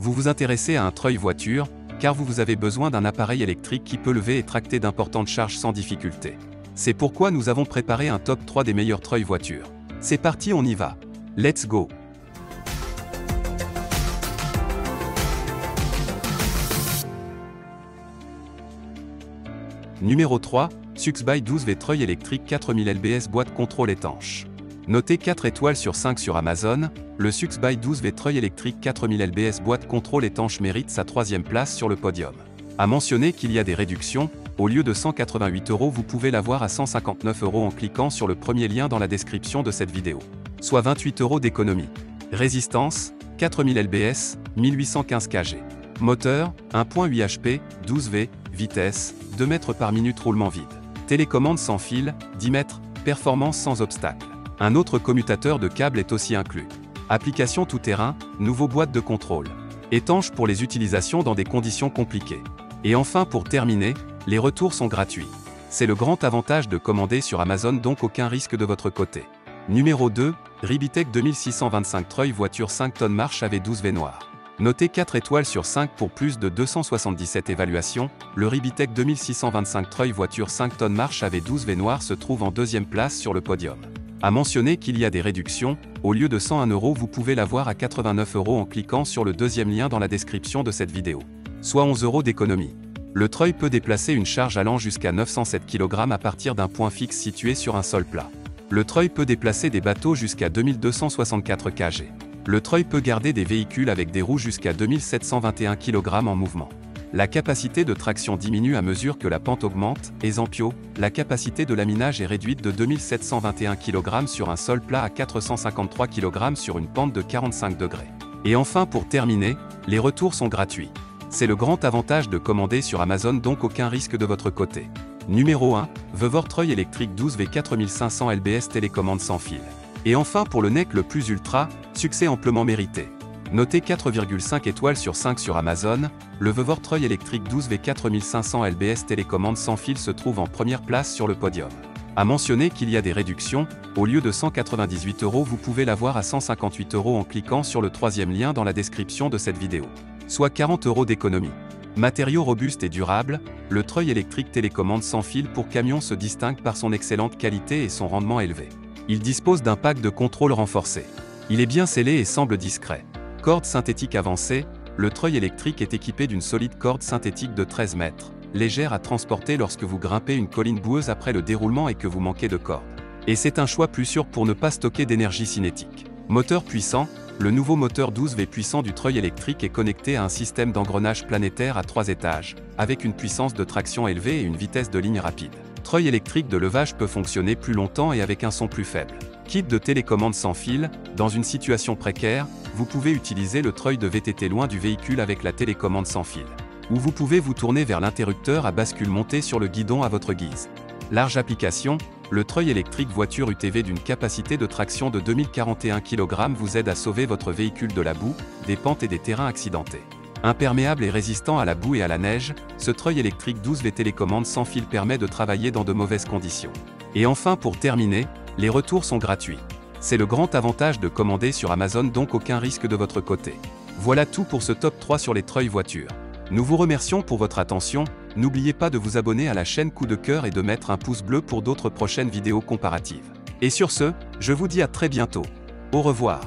Vous vous intéressez à un treuil voiture, car vous avez besoin d'un appareil électrique qui peut lever et tracter d'importantes charges sans difficulté. C'est pourquoi nous avons préparé un top 3 des meilleurs treuils voitures. C'est parti, on y va. Let's go! Numéro 3, Suxby 12V treuil électrique 4000 lbs boîte contrôle étanche. Noté 4 étoiles sur 5 sur Amazon, le Suxby 12V treuil électrique 4000 lbs boîte contrôle étanche mérite sa 3e place sur le podium. À mentionner qu'il y a des réductions, au lieu de 188 € vous pouvez l'avoir à 159 € en cliquant sur le premier lien dans la description de cette vidéo. Soit 28 € d'économie. Résistance, 4000 lbs, 1815 kg. Moteur, 1.8 HP, 12V, vitesse, 2 mètres par minute roulement vide. Télécommande sans fil, 10 mètres, performance sans obstacle. Un autre commutateur de câble est aussi inclus. Application tout-terrain, nouveau boîte de contrôle. Étanche pour les utilisations dans des conditions compliquées. Et enfin pour terminer, les retours sont gratuits. C'est le grand avantage de commander sur Amazon, donc aucun risque de votre côté. Numéro 2, Ribitech 2625 treuil voiture 5 tonnes marche AV12V noir. Noté 4 étoiles sur 5 pour plus de 277 évaluations, le Ribitech 2625 treuil voiture 5 tonnes marche AV12V noir se trouve en 2e place sur le podium. À mentionner qu'il y a des réductions, au lieu de 101 € vous pouvez l'avoir à 89 € en cliquant sur le 2e lien dans la description de cette vidéo. Soit 11 € d'économie. Le treuil peut déplacer une charge allant jusqu'à 907 kg à partir d'un point fixe situé sur un sol plat. Le treuil peut déplacer des bateaux jusqu'à 2264 kg. Le treuil peut garder des véhicules avec des roues jusqu'à 2721 kg en mouvement. La capacité de traction diminue à mesure que la pente augmente, et Zampio, la capacité de laminage est réduite de 2721 kg sur un sol plat à 453 kg sur une pente de 45 degrés. Et enfin pour terminer, les retours sont gratuits. C'est le grand avantage de commander sur Amazon, donc aucun risque de votre côté. Numéro 1, Vevor treuil électrique 12V 4500 lbs télécommande sans fil. Et enfin pour le NEC le plus ultra, succès amplement mérité. Noté 4,5 étoiles sur 5 sur Amazon, le Vevor treuil électrique 12V 4500 lbs télécommande sans fil se trouve en première place sur le podium. À mentionner qu'il y a des réductions, au lieu de 198 € vous pouvez l'avoir à 158 € en cliquant sur le 3e lien dans la description de cette vidéo. Soit 40 € d'économie. Matériaux robustes et durables, le treuil électrique télécommande sans fil pour camion se distingue par son excellente qualité et son rendement élevé. Il dispose d'un pack de contrôle renforcé. Il est bien scellé et semble discret. Corde synthétique avancée, le treuil électrique est équipé d'une solide corde synthétique de 13 mètres, légère à transporter lorsque vous grimpez une colline boueuse après le déroulement et que vous manquez de corde. Et c'est un choix plus sûr pour ne pas stocker d'énergie cinétique. Moteur puissant, le nouveau moteur 12V puissant du treuil électrique est connecté à un système d'engrenage planétaire à 3 étages, avec une puissance de traction élevée et une vitesse de ligne rapide. Treuil électrique de levage peut fonctionner plus longtemps et avec un son plus faible. Kit de télécommande sans fil, dans une situation précaire, vous pouvez utiliser le treuil de VTT loin du véhicule avec la télécommande sans fil. Ou vous pouvez vous tourner vers l'interrupteur à bascule monté sur le guidon à votre guise. Large application, le treuil électrique voiture UTV d'une capacité de traction de 2041 kg vous aide à sauver votre véhicule de la boue, des pentes et des terrains accidentés. Imperméable et résistant à la boue et à la neige, ce treuil électrique 12V télécommande sans fil permet de travailler dans de mauvaises conditions. Et enfin pour terminer, les retours sont gratuits. C'est le grand avantage de commander sur Amazon, donc aucun risque de votre côté. Voilà tout pour ce top 3 sur les treuils voitures. Nous vous remercions pour votre attention, n'oubliez pas de vous abonner à la chaîne Coup de cœur et de mettre un pouce bleu pour d'autres prochaines vidéos comparatives. Et sur ce, je vous dis à très bientôt. Au revoir.